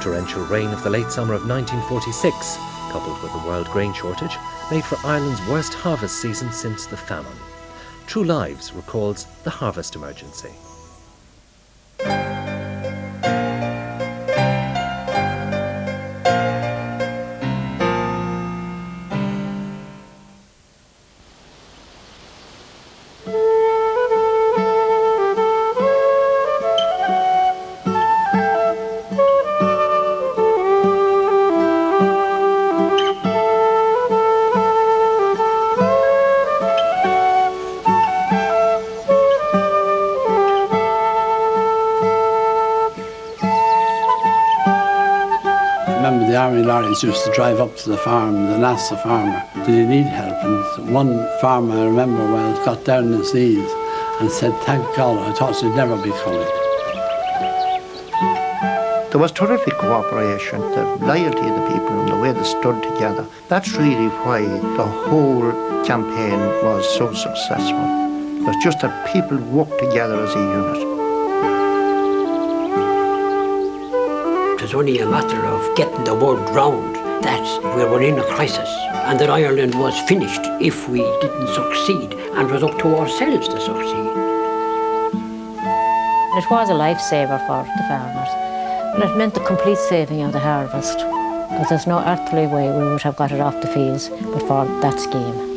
torrential rain of the late summer of 1946, coupled with the world grain shortage, made for Ireland's worst harvest season since the famine. True Lives recalls the harvest emergency. The army lorries used to drive up to the farm and ask the farmer, did he need help? And one farmer, I remember, got down on his knees and said, thank God, I thought he'd never be coming. There was terrific cooperation, the loyalty of the people and the way they stood together. That's really why the whole campaign was so successful. It was just that people worked together as a unit. It was only a matter of getting the word round that we were in a crisis and that Ireland was finished if we didn't succeed, and it was up to ourselves to succeed. It was a lifesaver for the farmers, and it meant the complete saving of the harvest, because there's no earthly way we would have got it off the fields but for that scheme.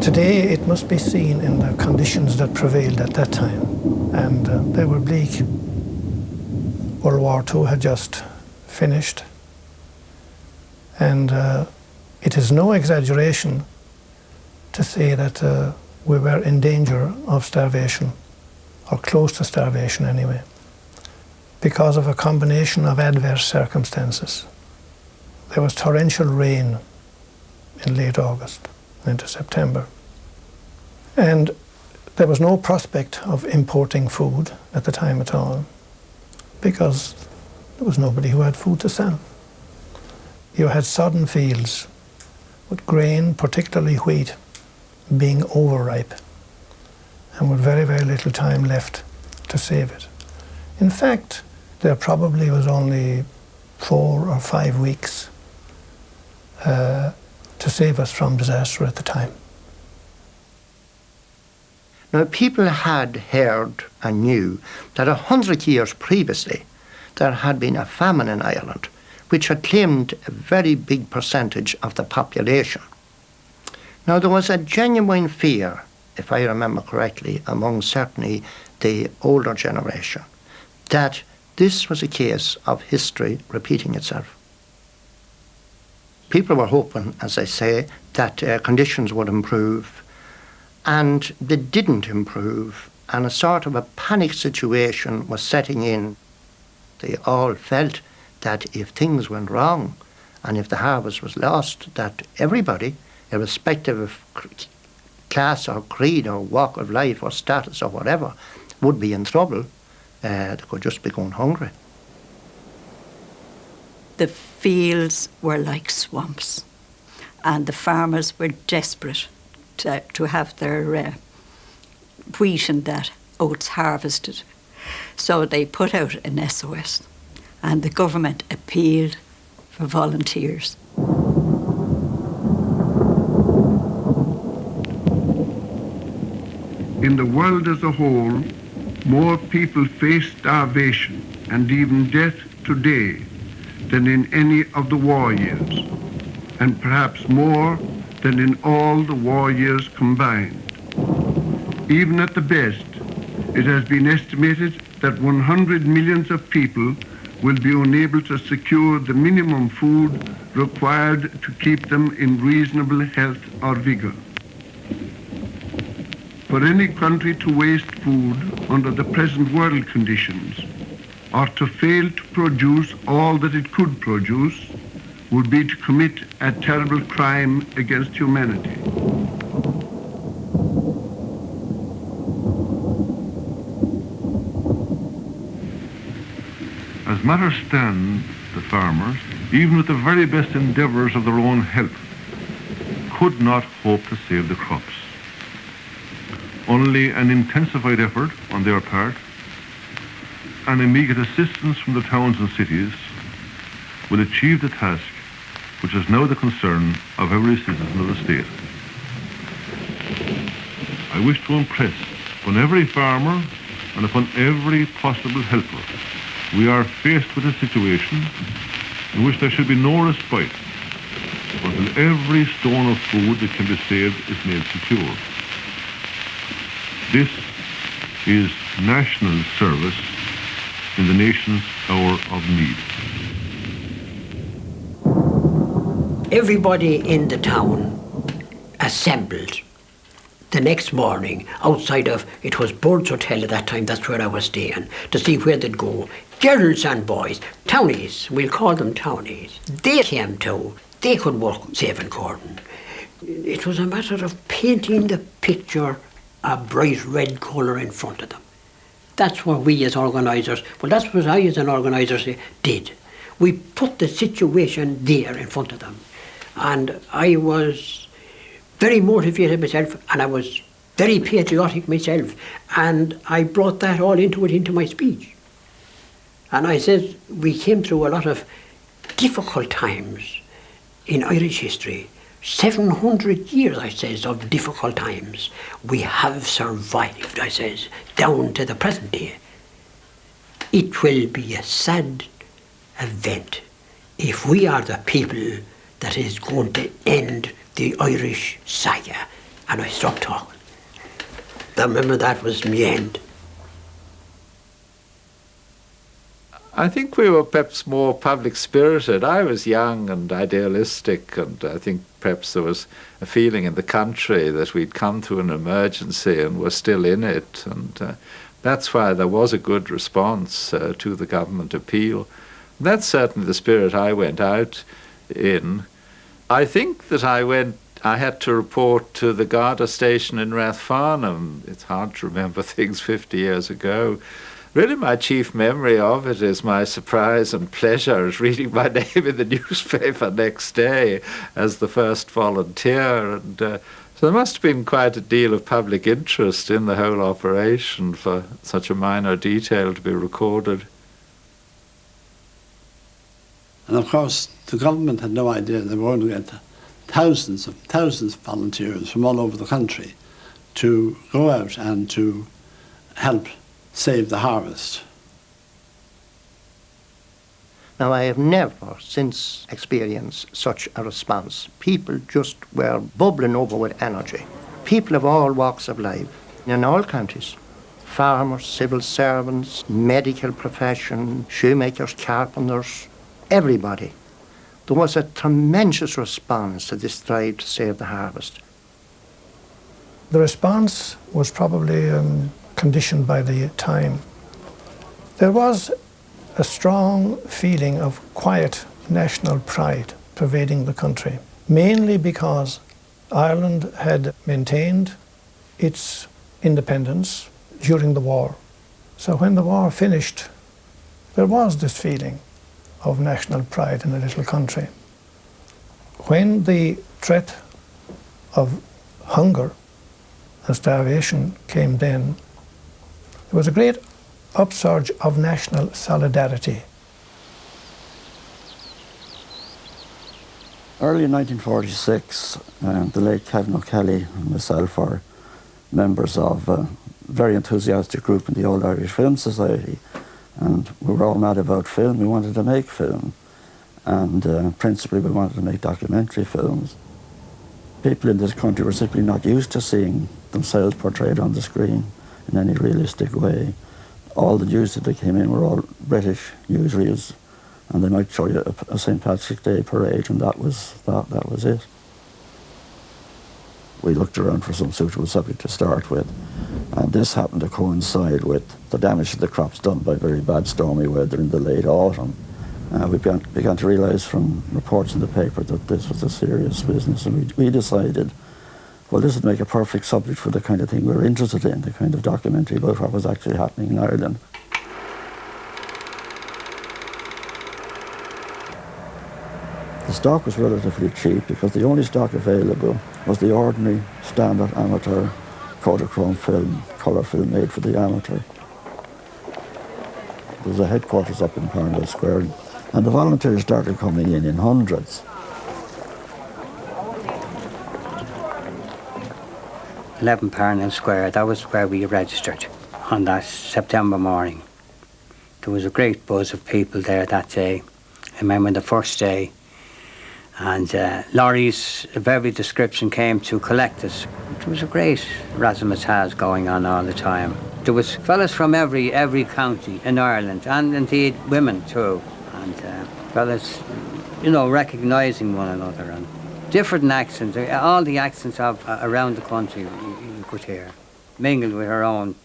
Today it must be seen in the conditions that prevailed at that time, and they were bleak. World War II had just finished, and it is no exaggeration to say that we were in danger of starvation, or close to starvation anyway, because of a combination of adverse circumstances. There was torrential rain in late August into September. And there was no prospect of importing food at the time at all, because there was nobody who had food to sell. You had sodden fields with grain, particularly wheat, being overripe, and with very, very little time left to save it. In fact, there probably was only 4 or 5 weeks to save us from disaster at the time. Now, people had heard and knew that 100 years previously there had been a famine in Ireland which had claimed a very big percentage of the population. Now, there was a genuine fear, if I remember correctly, among certainly the older generation, that this was a case of history repeating itself. People were hoping, as I say, that conditions would improve, and they didn't improve, and a sort of a panic situation was setting in. They all felt that if things went wrong and if the harvest was lost, that everybody, irrespective of class or creed or walk of life or status or whatever, would be in trouble. They could just be going hungry. The fields were like swamps, and the farmers were desperate to have their wheat and that oats harvested. So they put out an SOS, and the government appealed for volunteers. In the world as a whole, more people face starvation and even death today than in any of the war years, and perhaps more than in all the war years combined. Even at the best, it has been estimated that 100 million of people will be unable to secure the minimum food required to keep them in reasonable health or vigour. For any country to waste food under the present world conditions, or to fail to produce all that it could produce, would be to commit a terrible crime against humanity. As matters stand, the farmers, even with the very best endeavours of their own health, could not hope to save the crops. Only an intensified effort on their part and immediate assistance from the towns and cities will achieve the task which is now the concern of every citizen of the state. I wish to impress upon every farmer and upon every possible helper we are faced with a situation in which there should be no respite until every stone of food that can be saved is made secure. This is national service in the nation's hour of need. Everybody in the town assembled the next morning outside of, it was Bird's Hotel at that time, that's where I was staying, to see where they'd go. Girls and boys, townies, we'll call them townies. They came too. They could work saving corn. It was a matter of painting the picture a bright red colour in front of them. That's what we as organisers, well that's what I as an organiser did. We put the situation there in front of them. And I was very motivated myself, and I was very patriotic myself, and I brought that all into my speech. And I said, we came through a lot of difficult times in Irish history. 700 years, I says, of difficult times. We have survived, I says, down to the present day. It will be a sad event if we are the people that is going to end the Irish saga. And I stopped talking. I remember that was my end. I think we were perhaps more public-spirited. I was young and idealistic, and I think perhaps there was a feeling in the country that we'd come through an emergency and were still in it, and that's why there was a good response to the government appeal. And that's certainly the spirit I went out in. I think that I had to report to the Garda station in Rathfarnham. It's hard to remember things 50 years ago. Really, my chief memory of it is my surprise and pleasure at reading my name in the newspaper next day as the first volunteer. And so there must have been quite a deal of public interest in the whole operation for such a minor detail to be recorded. And of course, the government had no idea they were going to get thousands of volunteers from all over the country to go out and to help save the harvest. Now, I have never since experienced such a response. People just were bubbling over with energy. People of all walks of life, in all countries. Farmers, civil servants, medical profession, shoemakers, carpenters, everybody. There was a tremendous response to this drive to save the harvest. The response was probably conditioned by the time. There was a strong feeling of quiet national pride pervading the country, mainly because Ireland had maintained its independence during the war. So when the war finished, there was this feeling of national pride in a little country. When the threat of hunger and starvation came then, there was a great upsurge of national solidarity. Early in 1946, the late Kevin O'Kelly and myself are members of a very enthusiastic group in the Old Irish Film Society, and we were all mad about film. We wanted to make film, and principally we wanted to make documentary films. People in this country were simply not used to seeing themselves portrayed on the screen in any realistic way. All the news that came in were all British newsreels, and they might show you a St. Patrick's Day parade, and that was it. We looked around for some suitable subject to start with, and this happened to coincide with the damage to the crops done by very bad stormy weather in the late autumn. We began to realise from reports in the paper that this was a serious business, and we decided, well, this would make a perfect subject for the kind of thing we were interested in, the kind of documentary about what was actually happening in Ireland. The stock was relatively cheap because the only stock available was the ordinary standard amateur Kodachrome film, colour film made for the amateur. There was a headquarters up in Parnell Square, and the volunteers started coming in hundreds. 11 Parnell Square, that was where we registered on that September morning. There was a great buzz of people there that day. I remember the first day, and lorries of every description came to collect us. There was a great razzmatazz going on all the time. There was fellas from every county in Ireland, and indeed women too, and fellas, you know, recognising one another, and different accents, all the accents of around the country you could hear, mingled with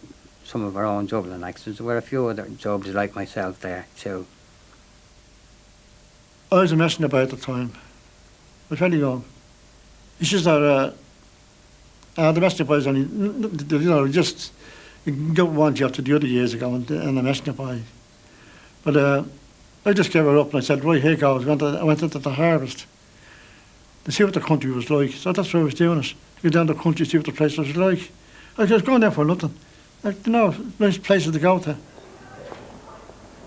some of our own Dublin accents. There were a few other Dubs like myself there too. I was a messenger boy at the time. I was very young. It's just that the messenger boys only, you know, just you can go one job to the other years ago and a messenger boy. But I just gave her up and I said, right, here goes. I went into the harvest to see what the country was like. So that's why I was doing it. To go down the country, see what the place was like. I was going there for nothing. Like, you know, nice places to go to.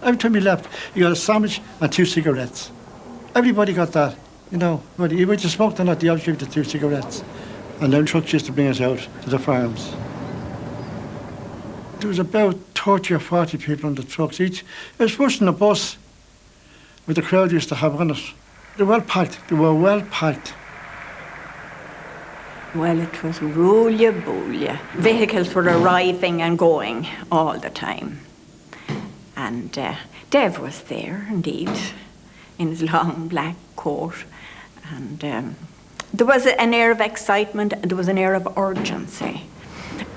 Every time you left, you got a sandwich and 2 cigarettes. Everybody got that, you know. Whether you went to smoke or not, they always gave you the 2 cigarettes. And then trucks used to bring us out to the farms. There was about 30 or 40 people on the trucks each. It was worse than a bus with the crowd used to have on it. They were well packed. They were well packed. Well, it was roulia-boulia. Vehicles were arriving and going all the time. And Dev was there, indeed, in his long black coat. And there was an air of excitement, and there was an air of urgency.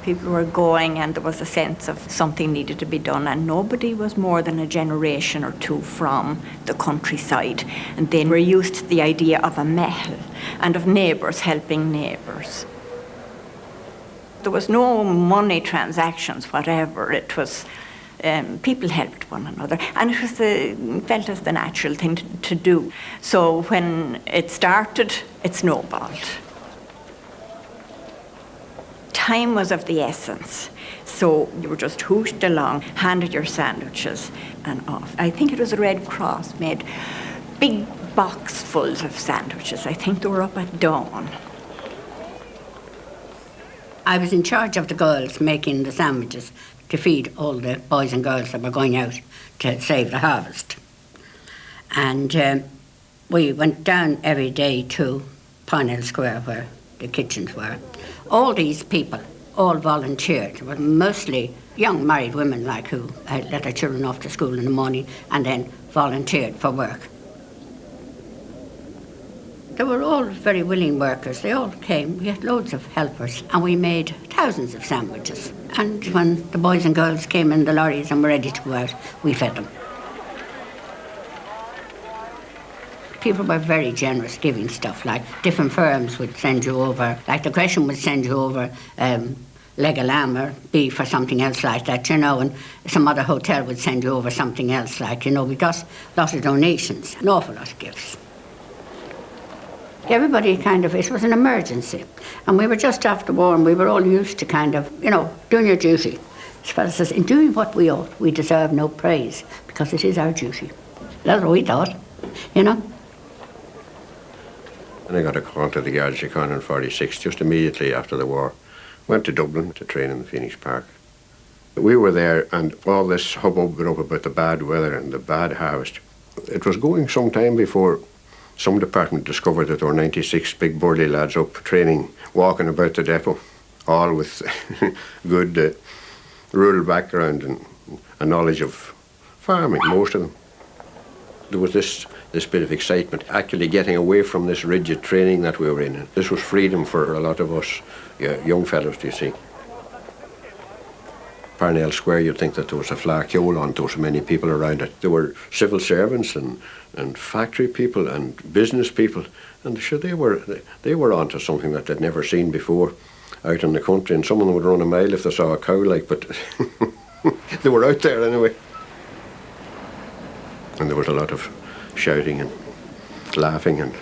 People were going, and there was a sense of something needed to be done, and nobody was more than a generation or two from the countryside. And they were used to the idea of a mehel and of neighbours helping neighbours. There was no money transactions, whatever. It was people helped one another, and it was felt as the natural thing to do. So when it started, it snowballed. Time was of the essence, so you were just hooshed along, handed your sandwiches, and off. I think it was the Red Cross made big boxfuls of sandwiches. I think they were up at dawn. I was in charge of the girls making the sandwiches to feed all the boys and girls that were going out to save the harvest. And we went down every day to Parnell Square where the kitchens were. All these people all volunteered. It was mostly young married women like who had let their children off to school in the morning and then volunteered for work. They were all very willing workers. They all came. We had loads of helpers and we made thousands of sandwiches. And when the boys and girls came in the lorries and were ready to go out, we fed them. People were very generous giving stuff, like different firms would send you over, like the Gresham would send you over leg of lamb or beef or something else like that, you know, and some other hotel would send you over something else like, you know, we got a lot of donations, an awful lot of gifts. Everybody kind of, it was an emergency. And we were just after war and we were all used to kind of, you know, doing your duty. As far as says, in doing what we ought, we deserve no praise because it is our duty. That's what we thought, you know. And I got a call to the Guards Chicon in 46 just immediately after the war. Went to Dublin to train in the Phoenix Park. We were there and all this hubbub went up about the bad weather and the bad harvest. It was going some time before some department discovered that there were 96 big burly lads up training, walking about the depot, all with good rural background and a knowledge of farming, most of them. There was this bit of excitement, actually getting away from this rigid training that we were in. This was freedom for a lot of us young fellows, do you see. Parnell Square, you'd think that there was a flacciole on, there were so many people around it. There were civil servants and factory people and business people, and sure, they were onto something that they'd never seen before out in the country, and someone would run a mile if they saw a cow, like, but they were out there anyway. And there was a lot of shouting and laughing, and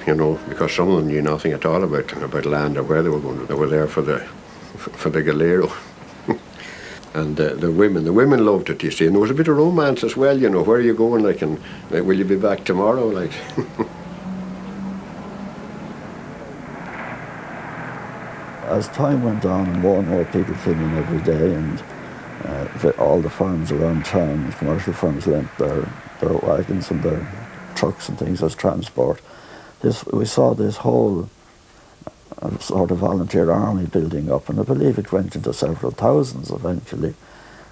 because some of them knew nothing at all about land or where they were going. They were there for the galero. And the women loved it, you see, and there was a bit of romance as well, where are you going, like, and will you be back tomorrow, like. As time went on, more and more people came in every day, and all the firms around town, commercial firms, lent their wagons and their trucks and things as transport. We saw this whole sort of volunteer army building up, and I believe it went into several thousands eventually.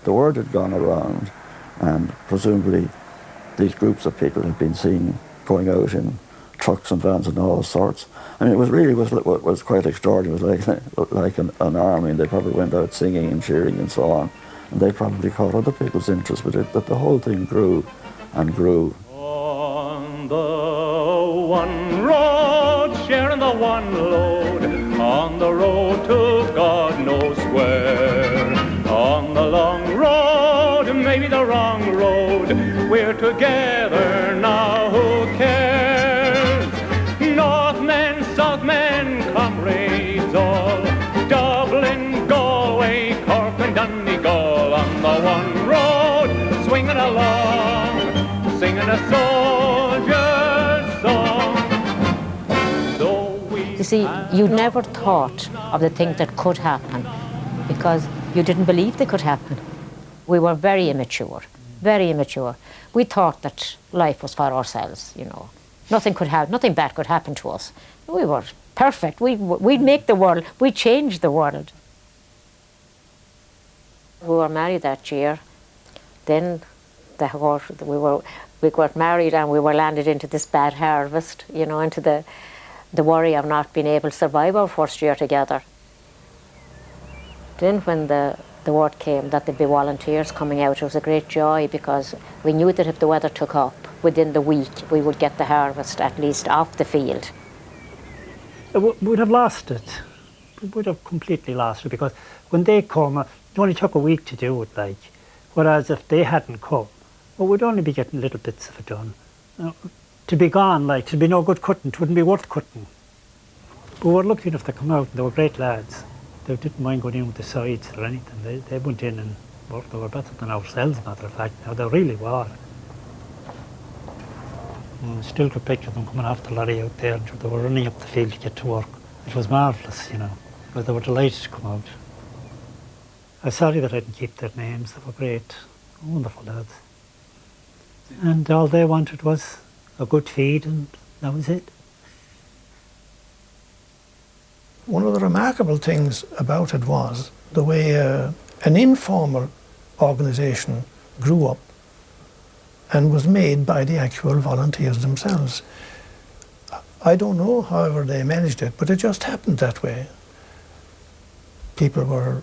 The word had gone around, and presumably these groups of people had been seen going out in trucks and vans and all sorts. I mean, it was quite extraordinary. It was like an army, and they probably went out singing and cheering and so on, and they probably caught other people's interest with it, but the whole thing grew and grew. On the one road, sharing the one load, on the road to God knows where, on the long road, maybe the wrong road, we're together now, who cares? Northmen, Southmen, comrades all, Dublin, Galway, Cork and Donegal, on the one road, swinging along, singing a soldier's song. You see, you never thought of the things that could happen because you didn't believe they could happen. We were very immature, very immature. We thought that life was for ourselves, Nothing bad could happen to us. We were perfect. We'd make the world, we'd change the world. We were married that year. Then we got married and we were landed into this bad harvest, into the worry of not being able to survive our first year together. Then when the word came that there'd be volunteers coming out, it was a great joy because we knew that if the weather took up, within the week we would get the harvest at least off the field. We'd have lost it. We would have completely lost it because when they come, it only took a week to do it, like. Whereas if they hadn't come, well, we'd only be getting little bits of it done. To be gone, like, to be no good cutting, it wouldn't be worth cutting. We were lucky enough to come out, and they were great lads. They didn't mind going in with the sides or anything. They went in and worked. They were better than ourselves, as a matter of fact. Now, they really were. And still could picture them coming off the lorry out there, and they were running up the field to get to work. It was marvellous, because they were delighted to come out. I'm sorry that I didn't keep their names. They were great, wonderful lads. And all they wanted was a good feed, and that was it. One of the remarkable things about it was the way an informal organisation grew up and was made by the actual volunteers themselves. I don't know however they managed it, but it just happened that way. People were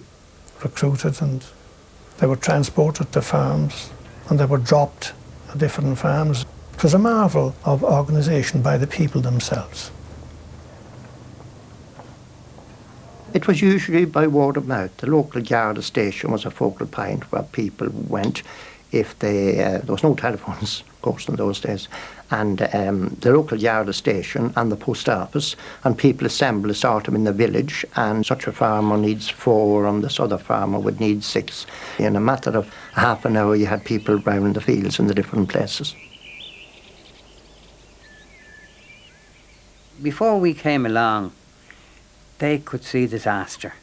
recruited and they were transported to farms and they were dropped at different farms. It was a marvel of organisation by the people themselves. It was usually by word of mouth. The local Garda station was a focal point where people went if there was no telephones, of course, in those days, and the local Garda station and the post office, and people assembled sort of in the village, and such a farmer needs 4 and this other farmer would need 6. In a matter of half an hour you had people round the fields in the different places. Before we came along, they could see disaster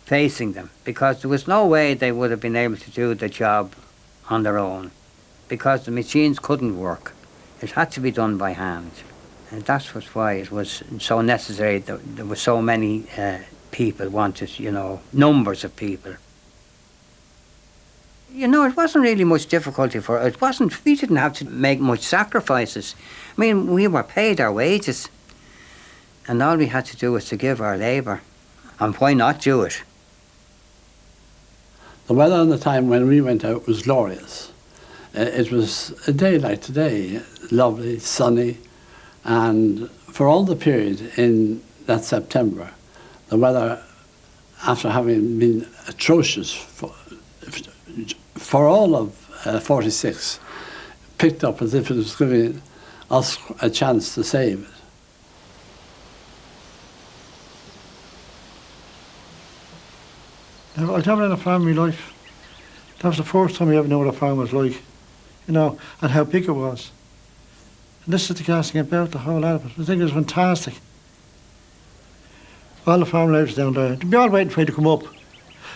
facing them because there was no way they would have been able to do the job on their own because the machines couldn't work. It had to be done by hand. And that's why it was so necessary that there were so many people wanted, numbers of people. You know, it wasn't really much difficulty for us. We didn't have to make much sacrifices. I mean, we were paid our wages. And all we had to do was to give our labour. And why not do it? The weather in the time when we went out was glorious. It was a day like today, lovely, sunny, and for all the period in that September, the weather, after having been atrocious for all of 46, picked up as if it was giving us a chance to save it. I've never had a farm in my life. That was the first time I ever knew what a farm was like, you know, and how big it was. And this is the casting about the whole lot of it. I think it was fantastic. All the farm lads down there, they'd be all waiting for you to come up.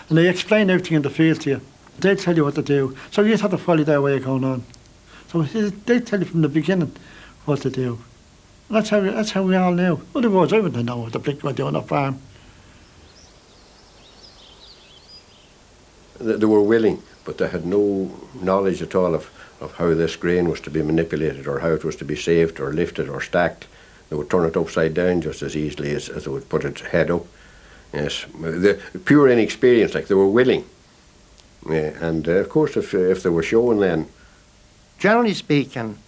And they explain everything in the field to you. They'd tell you what to do. So you just have to follow their way of going on. So they'd tell you from the beginning what to do. And that's how we all knew. Otherwise, I wouldn't know what the blick were doing on a farm. They were willing, but they had no knowledge at all of how this grain was to be manipulated or how it was to be saved or lifted or stacked. They would turn it upside down just as easily as they would put it head up. Yes, the pure inexperience, like they were willing. Yeah, and of course if they were shown then. Generally speaking,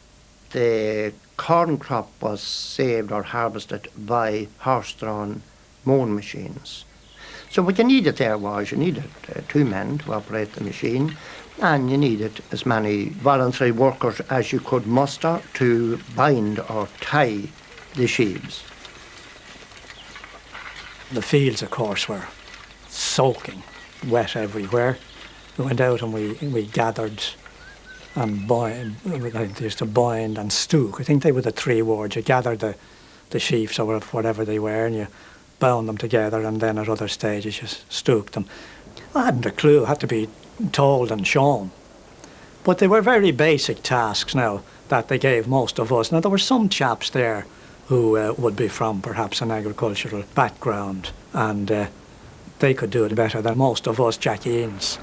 the corn crop was saved or harvested by horse-drawn mowing machines. So what you needed there was, you needed 2 men to operate the machine, and you needed as many voluntary workers as you could muster to bind or tie the sheaves. The fields, of course, were soaking wet everywhere. We went out and we gathered and they used to bind and stook. I think they were the 3 words. You gathered the sheaves or whatever they were, and you bound them together, and then at other stages you stooked them. I hadn't a clue, had to be told and shown. But they were very basic tasks now that they gave most of us. Now there were some chaps there who would be from perhaps an agricultural background, and they could do it better than most of us Jackies.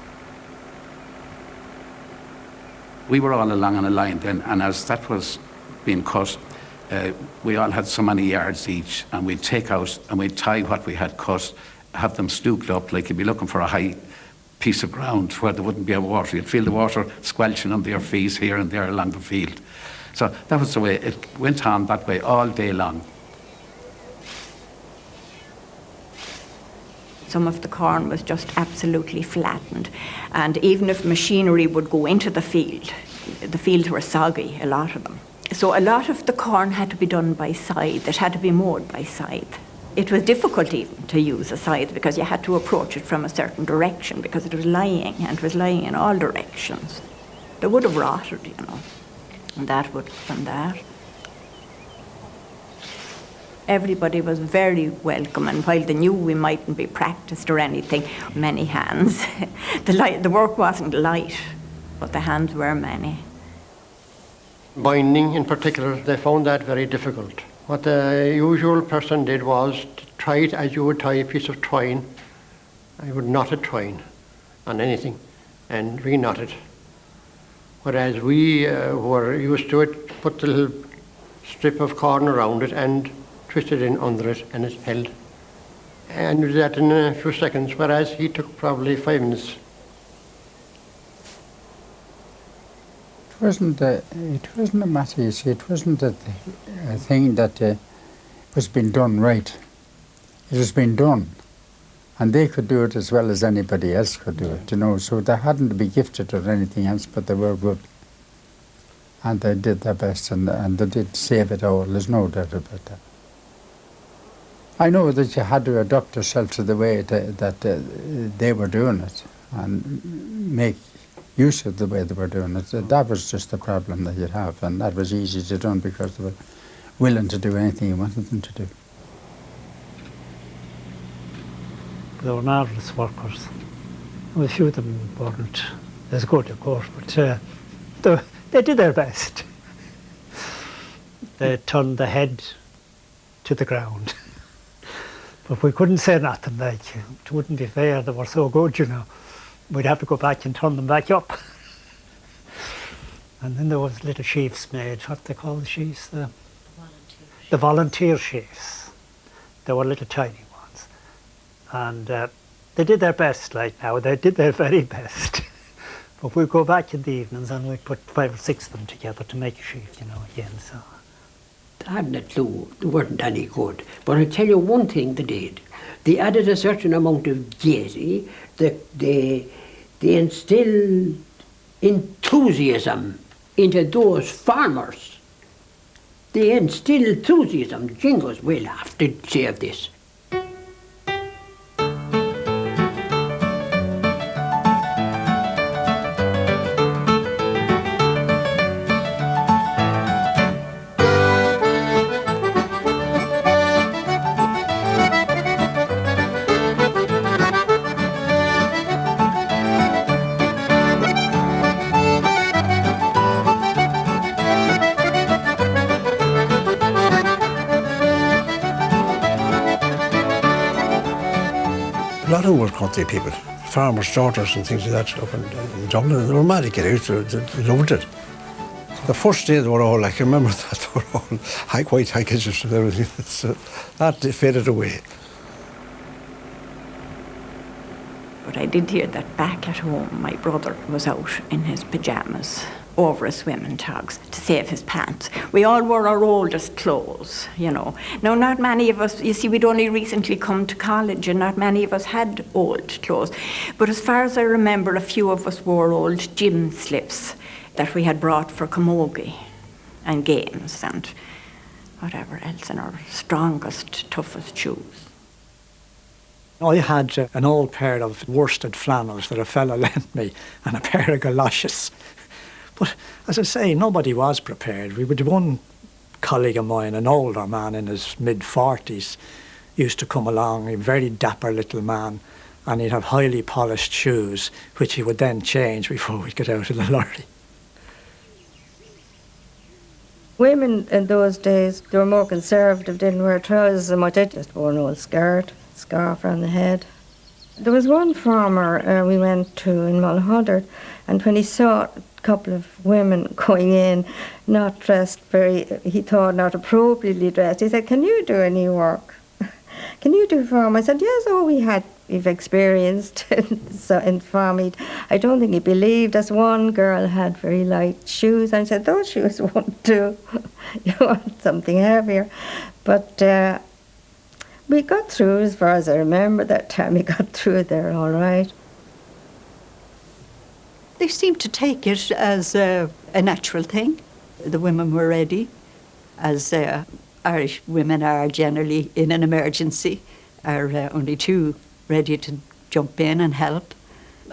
We were all along on a line then, and as that was being cut, we all had so many yards each, and we'd take out and we'd tie what we had cut, have them stooped up like you'd be looking for a high piece of ground where there wouldn't be a water. You'd feel the water squelching under your feet here and there along the field. So that was the way it went on that way all day long. Some of the corn was just absolutely flattened, and even if machinery would go into the fields were soggy, a lot of them. So a lot of the corn had to be done by scythe. It had to be mowed by scythe. It was difficult even to use a scythe because you had to approach it from a certain direction because it was lying, and it was lying in all directions. They would have rotted, you know, and that would have been that. Everybody was very welcome, and while they knew we mightn't be practiced or anything, many hands. The work wasn't light, but the hands were many. Binding in particular, they found that very difficult. What the usual person did was to tie it as you would tie a piece of twine. I would knot a twine on anything and re-knot it. Whereas we were used to it, put the little strip of corn around it and twist it in under it, and it held. And we did that in a few seconds, whereas he took probably 5 minutes. It wasn't a matter, you see, it wasn't a thing that was being done right. It was being done. And they could do it as well as anybody else could do it, you know, so they hadn't to be gifted or anything else, but they were good. And they did their best, and they did save it all, there's no doubt about that. I know that you had to adapt yourself to the way that they were doing it, and make use of the way they were doing it. That was just the problem that you'd have, and that was easy to do because they were willing to do anything you wanted them to do. They were marvellous workers. Well, a few of them weren't as good, of course, but they did their best. They turned the head to the ground. But we couldn't say nothing, like, it wouldn't be fair, they were so good, you know. we'd have to go back and turn them back up. And then there was little sheaves made, what they call the sheaves? The volunteer sheaves. They were little tiny ones. And they did their best, like now, they did their very best. But we'd go back in the evenings and we'd put 5 or 6 of them together to make a sheaf, you know, again, so. I hadn't a clue, they weren't any good. But I'll tell you one thing they did. They added a certain amount of gaiety, they instilled enthusiasm into those farmers. They instilled enthusiasm. Jingles, we'll have to save this. A lot of them were country people, farmers' daughters and things like that up in Dublin. They were mad to get out, they loved it. The first day they were all, I can remember that, they were all white handkerchiefs and everything. So that faded away. But I did hear that back at home, my brother was out in his pyjamas over his swimming togs to save his pants. We all wore our oldest clothes, you know. Now, not many of us, you see, we'd only recently come to college and not many of us had old clothes. But as far as I remember, a few of us wore old gym slips that we had brought for camogie and games and whatever else in our strongest, toughest shoes. I had an old pair of worsted flannels that a fella lent me and a pair of galoshes. But as I say, nobody was prepared. We had one colleague of mine, an older man in his mid-40s, used to come along, a very dapper little man, and he'd have highly polished shoes, which he would then change before we'd get out of the lorry. Women in those days, they were more conservative, didn't wear trousers so much. They just wore an old skirt, scarf around the head. There was one farmer we went to in Mulhuddard, and when he saw a couple of women going in, not dressed he thought not appropriately dressed, he said, "Can you do any work? Can you do farm?" I said, "Yes, we've experienced in farming." I don't think he believed us. One girl had very light shoes, and I said, "Those shoes won't do. You want something heavier." But we got through, as far as I remember that time, we got through there all right. They seemed to take it as a natural thing. The women were ready, as Irish women are generally in an emergency, are only too ready to jump in and help.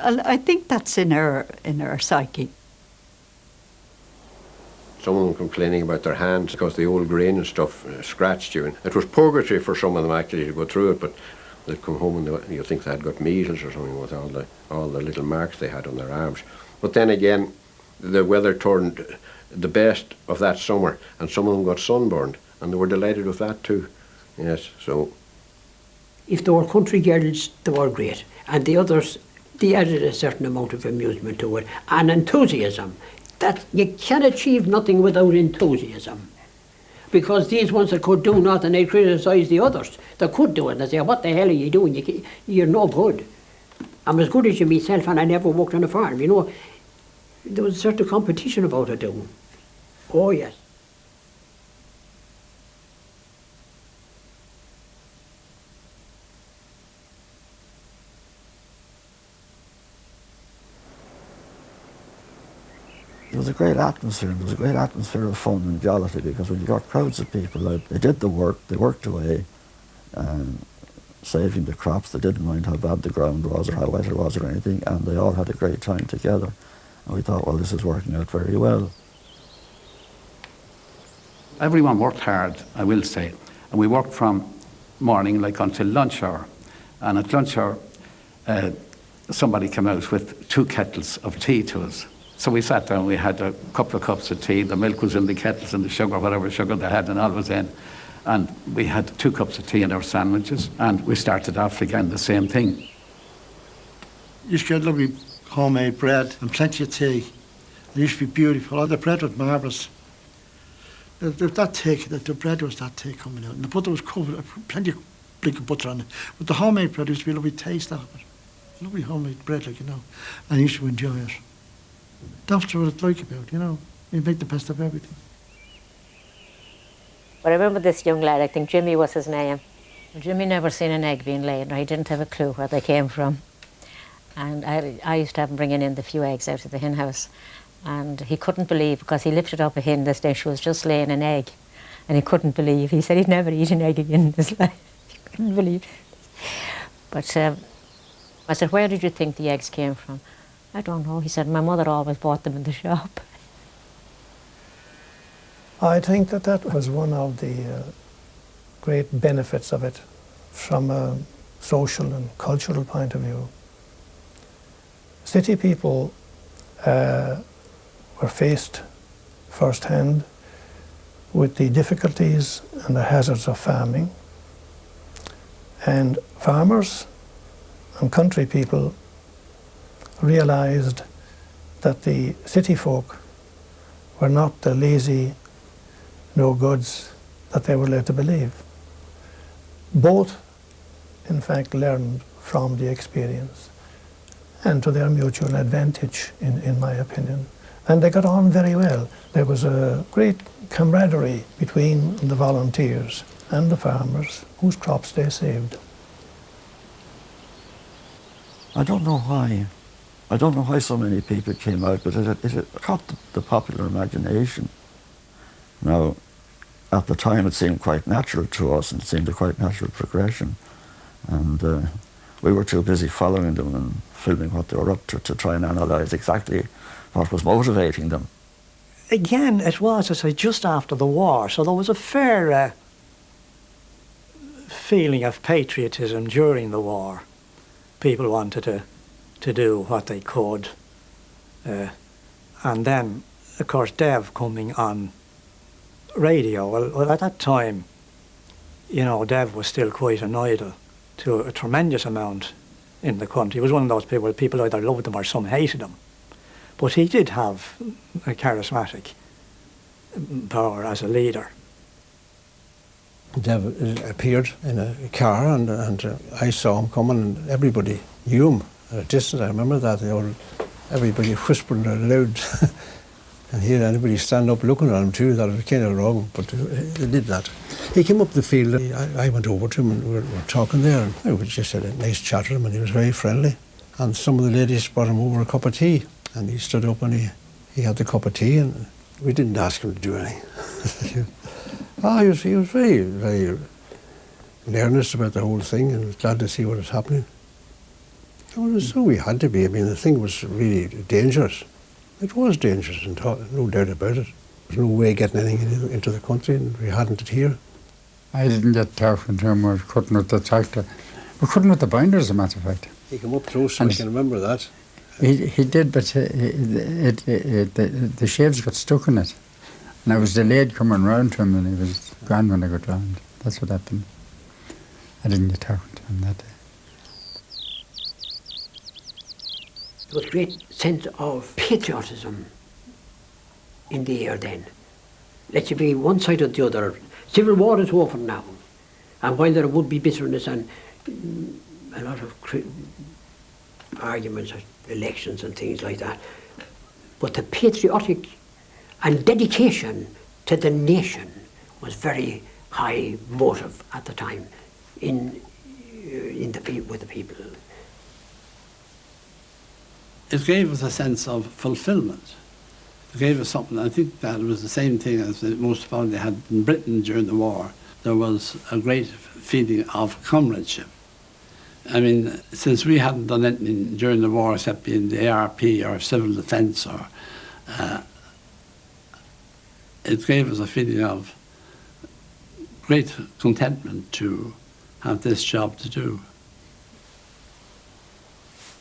I think that's in our psyche. Some of them complaining about their hands because the old grain and stuff scratched you. And it was purgatory for some of them actually to go through it, but they'd come home and you think they had got measles or something with all the little marks they had on their arms. But then again, the weather turned the best of that summer, and some of them got sunburned, and they were delighted with that too. Yes, so. If they were country girls, they were great, and the others, they added a certain amount of amusement to it, and enthusiasm. That you can achieve nothing without enthusiasm. Because these ones that could do nothing, they criticise the others that could do it. They say, "What the hell are you doing? You're no good." I'm as good as you myself, and I never worked on a farm. You know, there was a certain competition about it too. Oh yes. There was a great atmosphere, and there was a great atmosphere of fun and jollity, because when you got crowds of people out, they did the work, they worked away, saving the crops. They didn't mind how bad the ground was or how wet it was or anything, and they all had a great time together. And we thought, well, this is working out very well. Everyone worked hard, I will say, and we worked from morning like until lunch hour. And at lunch hour, somebody came out with 2 kettles of tea to us. So we sat down, we had a couple of cups of tea, the milk was in the kettles and the sugar, whatever sugar they had, and all was in. And we had 2 cups of tea and our sandwiches, and we started off again the same thing. used to get lovely homemade bread and plenty of tea. It used to be beautiful. Oh, the bread was marvellous. That thick, the bread was that thick coming out. And the butter was covered, plenty of blick of butter on it. But the homemade bread used to be a lovely taste of it. Lovely homemade bread, like, you know. And I used to enjoy it. That's what it's like about, you know. You make the best of everything. But I remember this young lad, I think Jimmy was his name. Jimmy never seen an egg being laid, or he didn't have a clue where they came from. And I used to have him bringing in the few eggs out of the hen house. And he couldn't believe, because he lifted up a hen this day, she was just laying an egg. And he couldn't believe. He said he'd never eat an egg again in his life. He couldn't believe it. But I said, where did you think the eggs came from? I don't know. He said, my mother always bought them in the shop. I think that was one of the great benefits of it from a social and cultural point of view. City people were faced firsthand with the difficulties and the hazards of farming, and farmers and country people realised that the city folk were not the lazy no-goods that they were led to believe. Both, in fact, learned from the experience, and to their mutual advantage, in my opinion. And they got on very well. There was a great camaraderie between the volunteers and the farmers whose crops they saved. I don't know why. I don't know why so many people came out, but it caught the popular imagination. Now, at the time it seemed quite natural to us, and it seemed a quite natural progression. And we were too busy following them and filming what they were up to try and analyse exactly what was motivating them. Again, it was, I say, just after the war, so there was a fair feeling of patriotism during the war. People wanted to do what they could. And then, of course, Dev coming on radio. Well, at that time, you know, Dev was still quite an idol to a tremendous amount in the country. He was one of those people either loved him or some hated him. But he did have a charismatic power as a leader. Dev appeared in a car, and I saw him coming, and everybody knew him at a distance. I remember that. Everybody whispered loud. And here anybody stand up looking at him too, that was kind of wrong, but they did that. He came up the field, I went over to him and we were talking there, and I just had a nice chat to him, and he was very friendly. And some of the ladies brought him over a cup of tea, and he stood up and he had the cup of tea, and we didn't ask him to do anything. He was very, very in earnest about the whole thing, and was glad to see what was happening. So we had to be. I mean, the thing was really dangerous. It was dangerous, and no doubt about it. There was no way of getting anything into the country, and we hadn't it here. I didn't get turf in terms of cutting with the tractor. We're cutting with the binders, as a matter of fact. He came up close, and I can remember that. He did, but the shaves got stuck in it. And I was delayed coming round to him, and he was gone when I got round. That's what happened. I didn't get turf on that day. There was a great sense of patriotism in the air then. Let you be one side or the other. Civil war is over now, and while there would be bitterness and a lot of arguments, elections and things like that, but the patriotic and dedication to the nation was very high motive at the time with the people. It gave us a sense of fulfilment. It gave us something. I think that was the same thing as most probably had in Britain during the war. There was a great feeling of comradeship. I mean, since we hadn't done anything during the war except being the ARP or civil defence, it gave us a feeling of great contentment to have this job to do.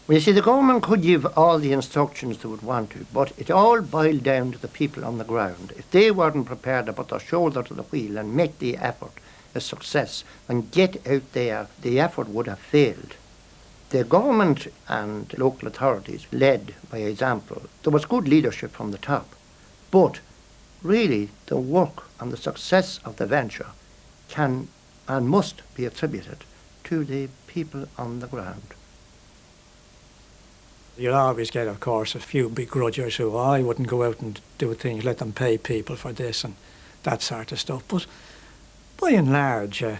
Well, you see, the government could give all the instructions they would want to, but it all boiled down to the people on the ground. If they weren't prepared to put their shoulder to the wheel and make the effort a success and get out there, the effort would have failed. The government and local authorities led by example. There was good leadership from the top, but really the work and the success of the venture can and must be attributed to the people on the ground. You'll always get, of course, a few begrudgers who, I wouldn't go out and do things, let them pay people for this and that sort of stuff. But by and large, it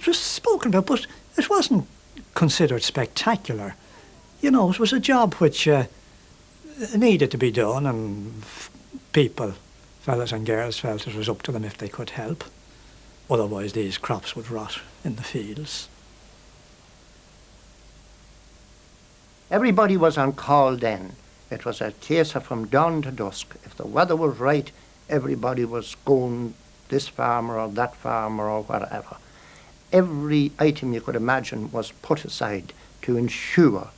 was spoken about, but it wasn't considered spectacular. You know, it was a job which needed to be done, and people, fellas and girls, felt it was up to them if they could help. Otherwise these crops would rot in the fields. Everybody was on call then. It was a case of from dawn to dusk. If the weather was right, everybody was going this farmer or that farmer or whatever. Every item you could imagine was put aside to ensure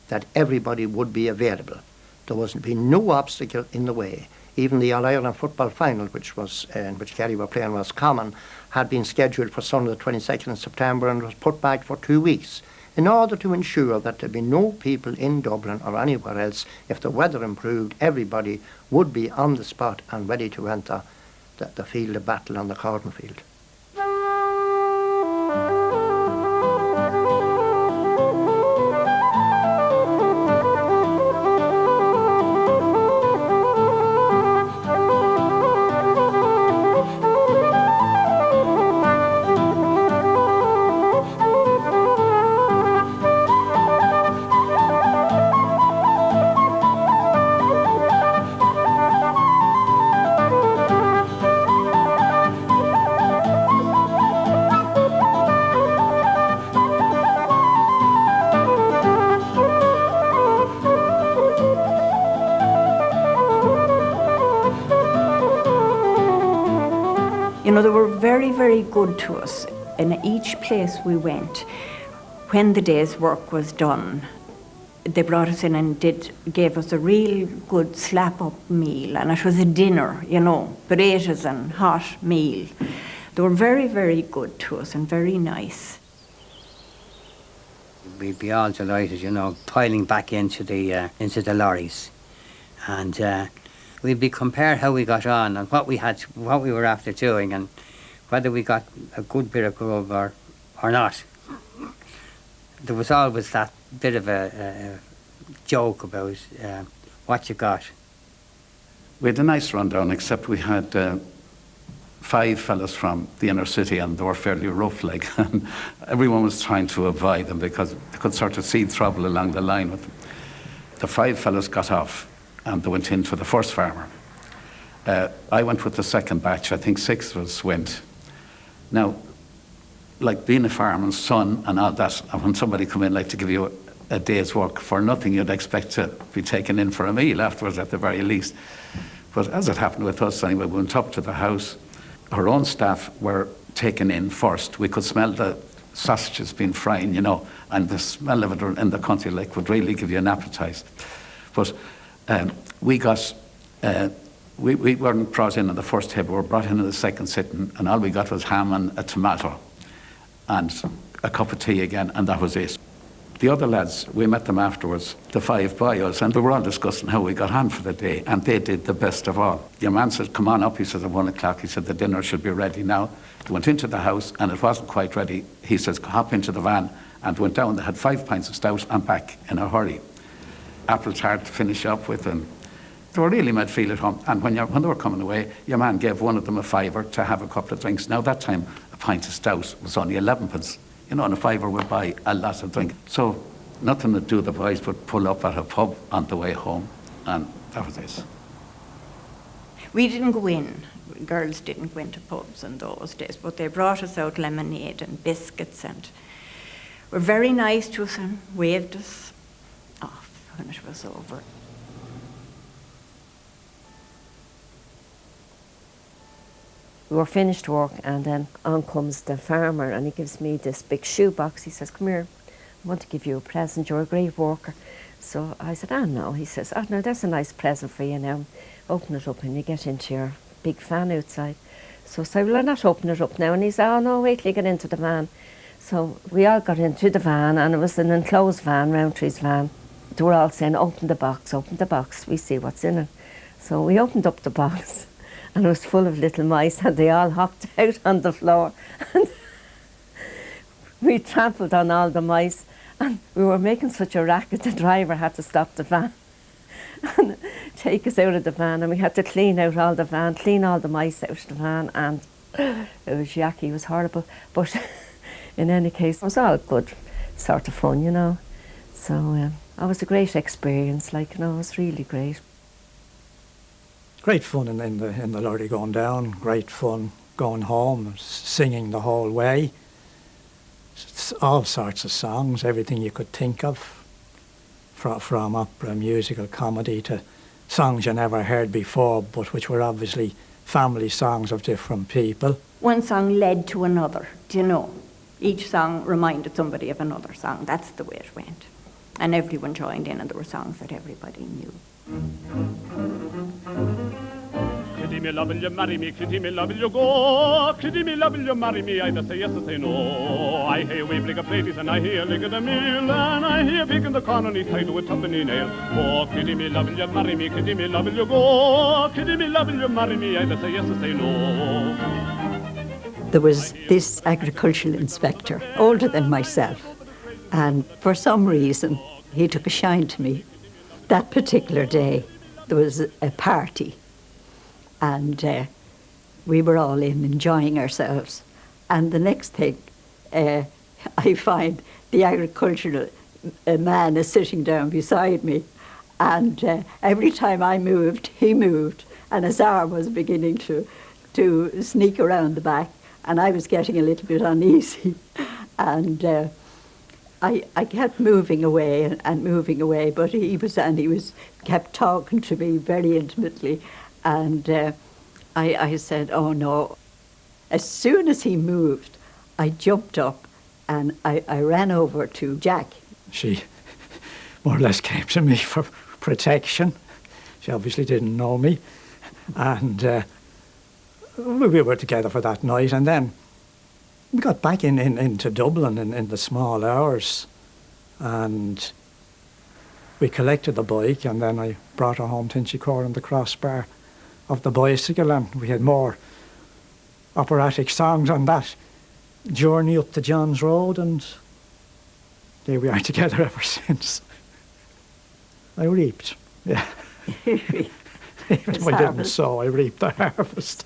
that everybody would be available. There was no obstacle in the way. Even the All-Ireland football final, which was in which Kerry were playing, was common, had been scheduled for Sunday the 22nd of September and was put back for 2 weeks in order to ensure that there'd be no people in Dublin or anywhere else. If the weather improved, everybody would be on the spot and ready to enter the field of battle on the cornfield. You know, they were very, very good to us in each place we went. When the day's work was done, they brought us in and gave us a real good slap-up meal, and it was a dinner, you know, potatoes and hot meal. They were very, very good to us and very nice. We'd be all delighted, you know, piling back into the lorries, and we'd be compared how we got on and what we were after doing, and whether we got a good bit of grub or not. There was always that bit of a joke about what you got. We had a nice rundown, except we had 5 fellas from the inner city, and they were fairly rough, like, and everyone was trying to avoid them because they could sort of see trouble along the line with them. The 5 fellas got off and they went in for the first farmer. I went with the second batch. I think 6 of us went. Now, like being a farmer's son and all that, and when somebody come in like to give you a day's work for nothing, you'd expect to be taken in for a meal afterwards at the very least. But as it happened with us anyway, we went up to the house. Our own staff were taken in first. We could smell the sausages being frying, you know, and the smell of it in the country like would really give you an appetite. But we weren't brought in on the first table, we were brought in on the second sitting, and all we got was ham and a tomato and a cup of tea again, and that was it. The other lads, we met them afterwards, the 5 boys, and we were all discussing how we got on for the day, and they did the best of all. Your man said, come on up, he said, at 1 o'clock, he said, the dinner should be ready now. They went into the house, and it wasn't quite ready. He says, hop into the van, and went down. They had 5 pints of stout and back in a hurry. Apple tart to finish up with, and they were really made feel at home. And when they were coming away, your man gave one of them a £5 to have a couple of drinks. Now that time, a pint of stout was only 11p. You know, and a £5 would buy a lot of drink. So nothing to do the boys but pull up at a pub on the way home, and that was it. We didn't go in. Girls didn't go into pubs in those days, but they brought us out lemonade and biscuits and were very nice to us and waved us off when it was over. We were finished work, and then on comes the farmer, and he gives me this big shoebox. He says, come here, I want to give you a present, you're a great worker. So I said, no. He says, no, that's a nice present for you now. Open it up and you get into your big fan outside. So I said, well, I'll not open it up now. And he said, oh no, wait till you get into the van. So we all got into the van, and it was an enclosed van, Roundtree's van. They were all saying, open the box, we see what's in it. So we opened up the box, and it was full of little mice, and they all hopped out on the floor. And we trampled on all the mice, and we were making such a racket, the driver had to stop the van and take us out of the van, and we had to clean out all the van, clean all the mice out of the van, and it was yucky, it was horrible. But in any case, it was all good sort of fun, you know. So it was a great experience, like, you know, it was really great. Great fun in the lorry going down, great fun going home, singing the whole way. It's all sorts of songs, everything you could think of, from opera, musical, comedy, to songs you never heard before, but which were obviously family songs of different people. One song led to another, do you know? Each song reminded somebody of another song. That's the way it went. And everyone joined in, and there were songs that everybody knew. Kitty me love, will you marry me? Kitty me love, will you go? Kitty me love, will you marry me? Either say yes or say no. I hear wave like a ladies, and I hear lick at the mill, and I hear pig in the corner, and he's tied to a tuppenny nail. Oh, Kitty me love, will you marry me? Kitty me love, will you go? Kitty me love, will you marry me? Either say yes or say no. There was this agricultural inspector, older than myself, and for some reason he took a shine to me. That particular day there was a party, and we were all in enjoying ourselves, and the next thing I find the agricultural man is sitting down beside me, and every time I moved, he moved, and his arm was beginning to sneak around the back, and I was getting a little bit uneasy, and I kept moving away and moving away, but he was kept talking to me very intimately, and I said, oh no. As soon as he moved, I jumped up and I ran over to Jack. She more or less came to me for protection. She obviously didn't know me, and we were together for that night, and then we got back into Dublin in the small hours, and we collected the bike, and then I brought her home to Inchicore on the crossbar of the bicycle, and we had more operatic songs on that journey up to John's Road, and there we are together ever since. I reaped, yeah. Even if I didn't sow, I reaped the harvest.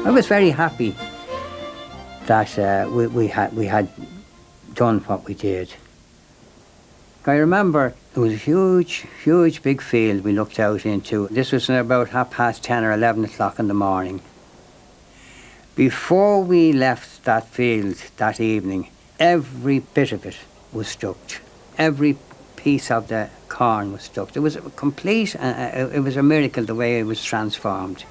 I was very happy that we had done what we did. I remember it was a huge big field we looked out into. This was about 10:30 or 11 o'clock in the morning. Before we left that field that evening, every bit of it was stuck. Every piece of the corn was stuck. It was a complete, it was a miracle the way it was transformed.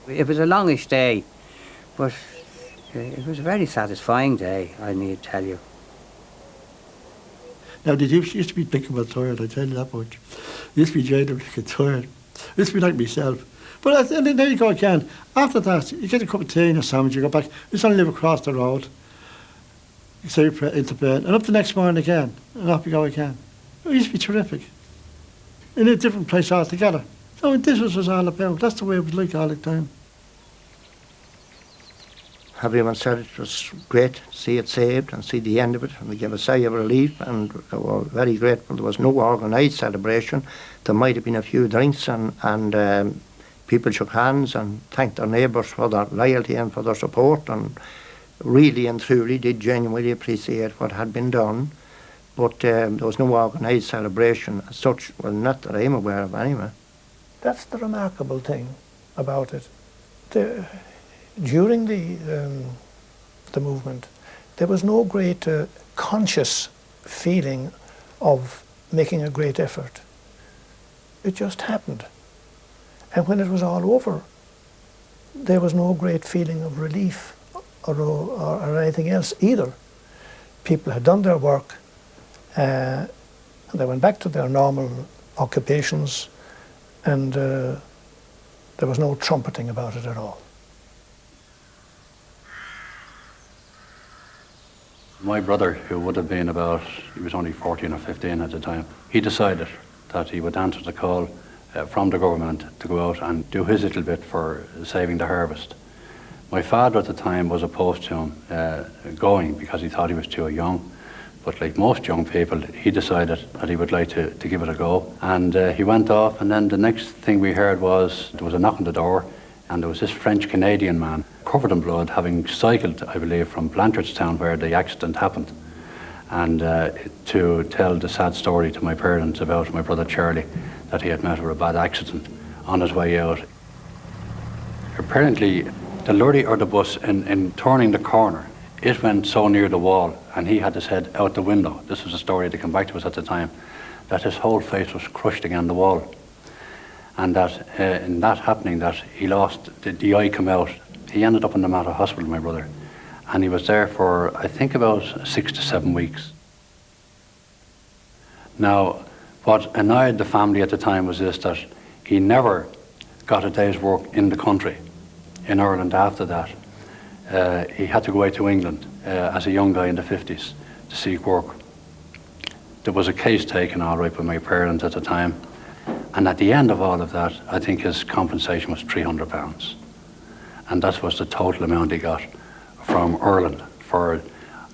It was a longish day, but it was a very satisfying day, I need to tell you. Now, they used to be pickleball tired, I tell you that much. They used to be genuinely tired. They used to be like myself. But there you go again. After that, you get a cup of tea and a sandwich, you go back. You just only live across the road. You say your prayer into bed, and up the next morning again, and off you go again. It used to be terrific. In a different place altogether. So this was what it was all about. That's the way it was like all the time. Everyone said it was great to see it saved and see the end of it, and they gave a sigh of relief, and they were very grateful. There was no organised celebration. There might have been a few drinks, and people shook hands and thanked their neighbours for their loyalty and for their support, and really and truly did genuinely appreciate what had been done. But there was no organised celebration as such, well, not that I'm aware of anyway. That's the remarkable thing about it. During the movement, there was no great conscious feeling of making a great effort. It just happened. And when it was all over, there was no great feeling of relief or anything else either. People had done their work, and they went back to their normal occupations, and there was no trumpeting about it at all. My brother, who would have been he was only 14 or 15 at the time, he decided that he would answer the call from the government to go out and do his little bit for saving the harvest. My father at the time was opposed to him going because he thought he was too young. But like most young people, he decided that he would like to give it a go. And he went off, and then the next thing we heard was there was a knock on the door, and there was this French-Canadian man, covered in blood, having cycled, I believe, from Blanchardstown where the accident happened, and to tell the sad story to my parents about my brother Charlie, that he had met with a bad accident on his way out. Apparently, the lorry or the bus, in turning the corner, it went so near the wall, and he had his head out the window. This was a story that came back to us at the time, that his whole face was crushed against the wall. And that in that happening, that he lost, the eye came out. He ended up in the Mater Hospital, my brother, and he was there for, I think, about 6 to 7 weeks. Now, what annoyed the family at the time was this, that he never got a day's work in the country, in Ireland after that. He had to go away to England as a young guy in the 50s to seek work. There was a case taken all right by my parents at the time, and at the end of all of that, I think his compensation was £300. And that was the total amount he got from Ireland for,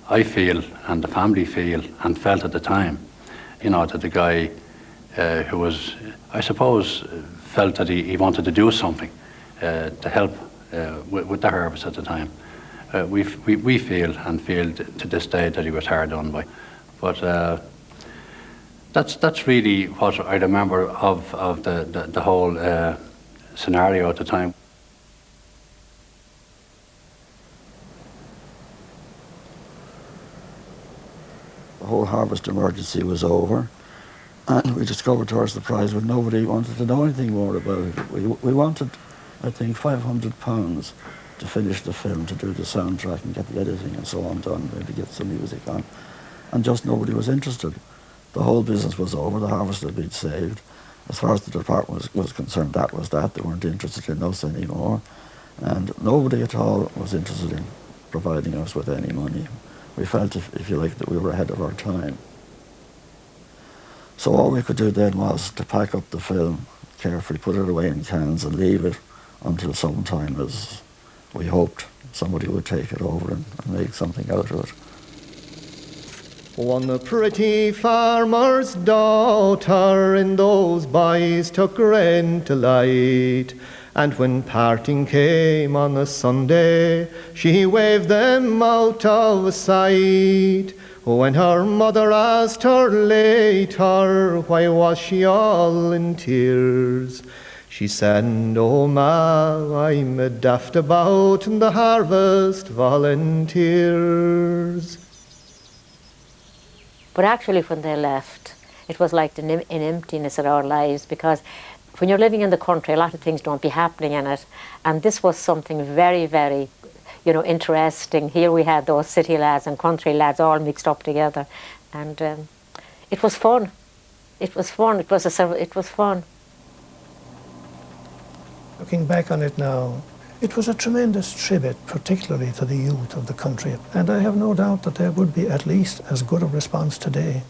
I feel, and the family feel, and felt at the time, you know, that the guy who was, I suppose, felt that he wanted to do something to help with the harvest at the time. We feel and feel to this day that he was hard done by. But that's really what I remember of the whole scenario at the time. The whole harvest emergency was over, and we discovered to our surprise that nobody wanted to know anything more about it. We wanted, I think, £500 to finish the film, to do the soundtrack and get the editing and so on done, maybe get some music on, and just nobody was interested. The whole business was over, the harvest had been saved. As far as the department was concerned, that was that. They weren't interested in us anymore, and nobody at all was interested in providing us with any money. We felt, if you like, that we were ahead of our time. So all we could do then was to pack up the film carefully, put it away in cans and leave it until some time, as we hoped somebody would take it over and make something out of it. One pretty farmer's daughter in those boys took great delight, and when parting came on a Sunday, she waved them out of sight. When her mother asked her later why was she all in tears, she said, "Oh ma, I'm daft about the harvest volunteers." But actually when they left, it was like an emptiness in our lives, because when you're living in the country, a lot of things don't be happening in it. And this was something very, very, you know, interesting. Here we had those city lads and country lads all mixed up together. And it was fun. It was fun. It was fun. Looking back on it now, it was a tremendous tribute, particularly to the youth of the country. And I have no doubt that there would be at least as good a response today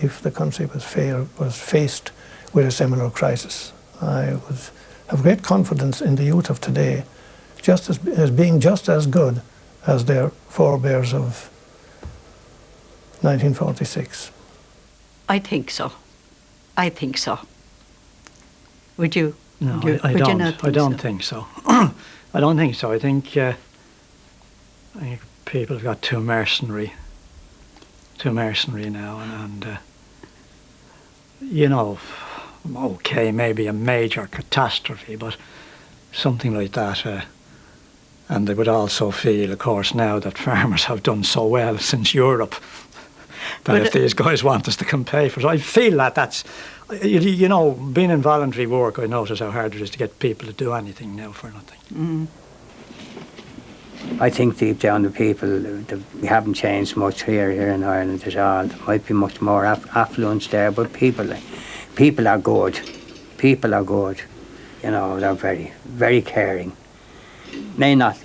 if the country was faced with a similar crisis. I have great confidence in the youth of today, just as being just as good as their forebears of 1946. I think so. I think so. Would you? No, I don't think so. I don't think so. I think people have got too mercenary now, and you know, okay, maybe a major catastrophe, but something like that. And they would also feel, of course, now that farmers have done so well since Europe, that if these guys want us to come pay for it. I feel that that's, you know, being in voluntary work, I notice how hard it is to get people to do anything now for nothing. Mm. I think deep down the people, we haven't changed much here in Ireland at all. There might be much more affluence there, but people are good. People are good. You know, they're very, very caring. May not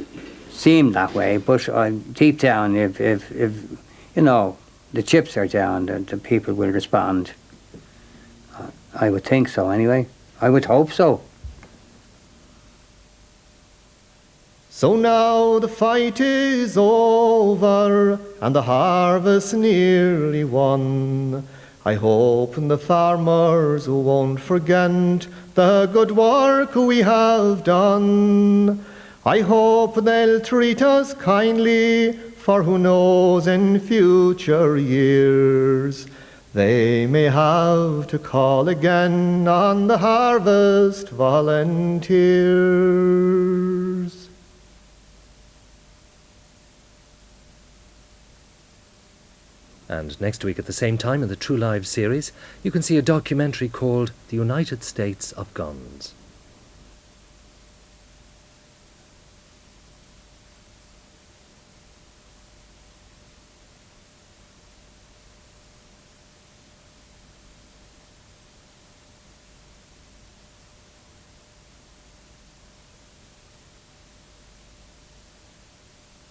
seem that way, but deep down, if you know, the chips are down, the people will respond. I would think so anyway. I would hope so. So now the fight is over and the harvest nearly won. I hope the farmers won't forget the good work we have done. I hope they'll treat us kindly, for who knows, in future years they may have to call again on the harvest volunteers. And next week at the same time in the True Lives series, you can see a documentary called The United States of Guns.